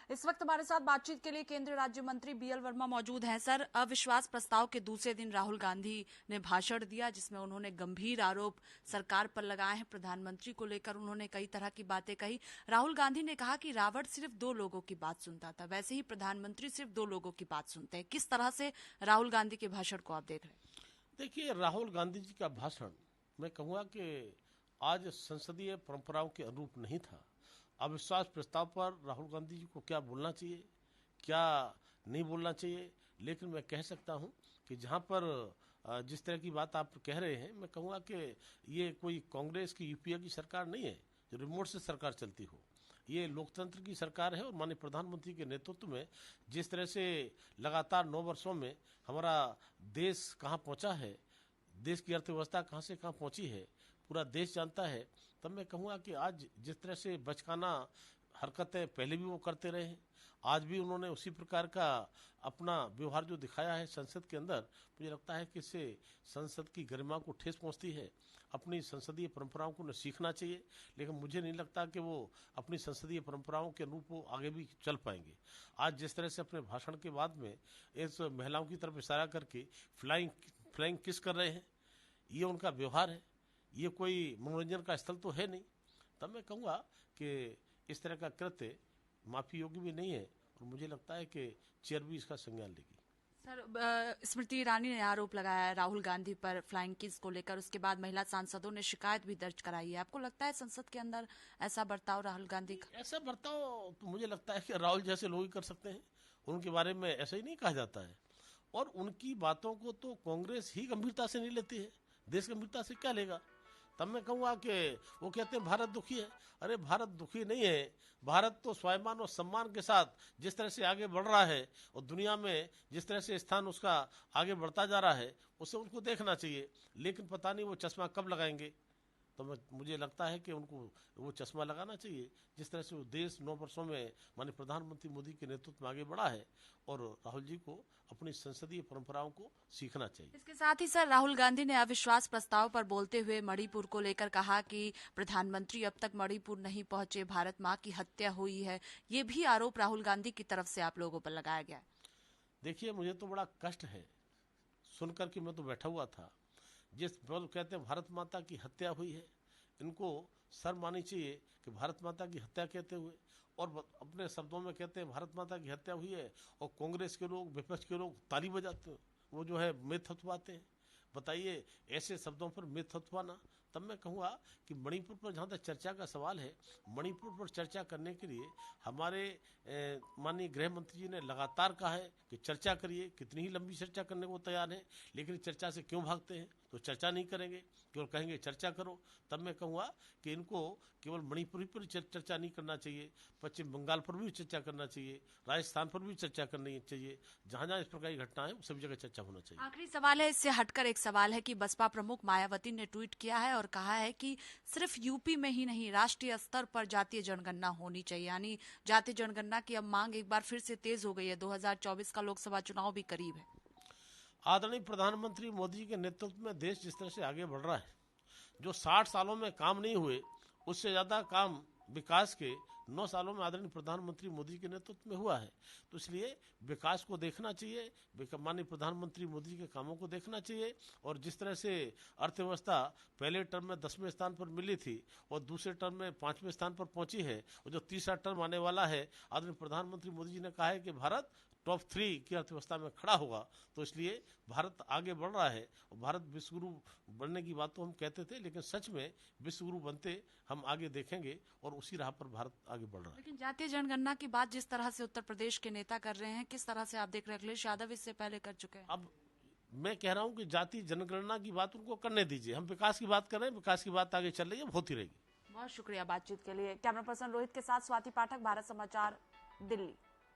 इस वक्त हमारे साथ बातचीत के लिए केंद्रीय राज्य मंत्री बीएल वर्मा मौजूद हैं। सर, अविश्वास प्रस्ताव के दूसरे दिन राहुल गांधी ने भाषण दिया जिसमें उन्होंने गंभीर आरोप सरकार पर लगाए हैं। प्रधानमंत्री को लेकर उन्होंने कई तरह की बातें कही। राहुल गांधी ने कहा कि रावण सिर्फ 2 लोगों की बात सुनता था, वैसे ही प्रधानमंत्री सिर्फ 2 लोगों की बात सुनते हैं। किस तरह से राहुल गांधी के भाषण को आप देख रहे हैं? देखिए, राहुल गांधी जी का भाषण मैं कहूँगा कि आज संसदीय परंपराओं के अनुरूप नहीं था। अविश्वास प्रस्ताव पर राहुल गांधी जी को क्या बोलना चाहिए, क्या नहीं बोलना चाहिए, लेकिन मैं कह सकता हूं कि जहां पर जिस तरह की बात आप कह रहे हैं, मैं कहूँगा कि ये कोई कांग्रेस की यूपीए की सरकार नहीं है जो रिमोट से सरकार चलती हो। ये लोकतंत्र की सरकार है और माननीय प्रधानमंत्री के नेतृत्व में जिस तरह से लगातार 9 वर्षों में हमारा देश कहाँ पहुँचा है, देश की अर्थव्यवस्था कहाँ से कहाँ पहुँची है, पूरा देश जानता है। तब मैं कहूँगा कि आज जिस तरह से बचकाना हरकतें पहले भी वो करते रहे हैं, आज भी उन्होंने उसी प्रकार का अपना व्यवहार जो दिखाया है संसद के अंदर, मुझे लगता है कि इससे संसद की गरिमा को ठेस पहुंचती है। अपनी संसदीय परंपराओं को उन्हें सीखना चाहिए, लेकिन मुझे नहीं लगता कि वो अपनी संसदीय परंपराओं के अनुरूप वो आगे भी चल पाएंगे। आज जिस तरह से अपने भाषण के बाद में इस महिलाओं की तरफ इशारा करके फ्लाइंग किस कर रहे हैं, ये उनका व्यवहार है, ये कोई मनोरंजन का स्थल तो है नहीं। तब मैं कहूँगा कि इस तरह का कृत्य माफी योग्य भी नहीं है और मुझे लगता है कि चेयर भी इसका संज्ञान लेगी। सर, स्मृति ईरानी ने आरोप लगाया है राहुल गांधी पर फ्लाइंग किस को लेकर। उसके बाद महिला सांसदों ने शिकायत भी दर्ज कराई है। आपको लगता है संसद के अंदर ऐसा बर्ताव राहुल गांधी का? ऐसा बर्ताव तो मुझे लगता है कि राहुल जैसे लोग ही कर सकते हैं। उनके बारे में ऐसा ही नहीं कहा जाता है और उनकी बातों को तो कांग्रेस ही गंभीरता से नहीं लेती है, देश गंभीरता से क्या लेगा। तब मैं कहूँगा कि वो कहते हैं भारत दुखी है। अरे भारत दुखी नहीं है, भारत तो स्वाभिमान और सम्मान के साथ जिस तरह से आगे बढ़ रहा है और दुनिया में जिस तरह से स्थान उसका आगे बढ़ता जा रहा है, उसे उनको देखना चाहिए। लेकिन पता नहीं वो चश्मा कब लगाएंगे। तो मुझे लगता है कि उनको वो चश्मा लगाना चाहिए जिस तरह से वो देश 9 वर्षों में माननीय प्रधानमंत्री मोदी के नेतृत्व में आगे बढ़ा है, और राहुल जी को अपनी संसदीय परंपराओं को सीखना चाहिए। इसके साथ ही सर, राहुल गांधी ने अविश्वास प्रस्ताव पर बोलते हुए मणिपुर को लेकर कहा कि प्रधानमंत्री अब तक मणिपुर नहीं पहुंचे, भारत माँ की हत्या हुई है। ये भी आरोप राहुल गांधी की तरफ से आप लोगों पर लगाया गया है। देखिए, मुझे तो बड़ा कष्ट है सुनकर कि मैं तो बैठा हुआ था। जिस कहते हैं भारत माता की हत्या हुई है, इनको शर्म आनी चाहिए कि भारत माता की हत्या कहते हुए और अपने शब्दों में कहते हैं भारत माता की हत्या हुई है, और कांग्रेस के लोग, विपक्ष के लोग ताली बजाते हैं, वो जो है मिथ हथवाते हैं। बताइए, ऐसे शब्दों पर मिथ हथवाना। तब मैं कहूँगा कि मणिपुर पर जहाँ तक चर्चा का सवाल है, मणिपुर पर चर्चा करने के लिए हमारे माननीय गृह मंत्री जी ने लगातार कहा है कि चर्चा करिए, कितनी ही लंबी चर्चा करने को तैयार है, लेकिन चर्चा से क्यों भागते हैं? तो चर्चा नहीं करेंगे, केवल कहेंगे चर्चा करो। तब मैं कहूँगा कि इनको केवल मणिपुर पर चर्चा नहीं करना चाहिए, पश्चिम बंगाल पर भी चर्चा करना चाहिए, राजस्थान पर भी चर्चा करनी चाहिए। जहाँ जहाँ इस प्रकार की घटना है सभी जगह चर्चा होना चाहिए। आखिरी सवाल है, इससे हटकर एक सवाल है कि बसपा प्रमुख मायावती ने ट्वीट किया है और कहा है कि सिर्फ यूपी में ही नहीं, राष्ट्रीय स्तर पर जातीय जनगणना होनी चाहिए। यानी जातीय जनगणना की अब मांग एक बार फिर से तेज हो गई है। 2024 का लोकसभा चुनाव भी करीब है। आदरणीय प्रधानमंत्री मोदी जी के नेतृत्व में देश जिस तरह से आगे बढ़ रहा है, जो 60 सालों में काम नहीं हुए उससे ज्यादा काम विकास के 9 सालों में आदरणीय प्रधानमंत्री मोदी के नेतृत्व में हुआ है। तो इसलिए विकास को देखना चाहिए, माननीय प्रधानमंत्री मोदी जी के कामों को देखना चाहिए। और जिस तरह से अर्थव्यवस्था पहले टर्म में 10वें स्थान पर मिली थी और दूसरे टर्म में 5वें स्थान पर पहुंची है, और जो तीसरा टर्म आने वाला है, आदरणीय प्रधानमंत्री मोदी जी ने कहा है कि भारत टॉप 3 की अर्थव्यवस्था में खड़ा होगा। तो इसलिए भारत आगे बढ़ रहा है और भारत विश्वगुरु बनने की बात तो हम कहते थे, लेकिन सच में विश्वगुरु बनते हम आगे देखेंगे और उसी राह पर भारत आगे बढ़ रहा है। लेकिन जातीय जनगणना की बात जिस तरह से उत्तर प्रदेश के नेता कर रहे हैं, किस तरह से आप देख रहे हैं? अखिलेश यादव इससे पहले कर चुके हैं। अब मैं कह रहा हूं कि जातीय जनगणना की बात उनको करने दीजिए, हम विकास की बात कर रहे हैं, विकास की बात आगे चल रही है, होती रहेगी। बहुत शुक्रिया बातचीत के लिए। कैमरा पर्सन रोहित के साथ स्वाति पाठक, भारत समाचार, दिल्ली।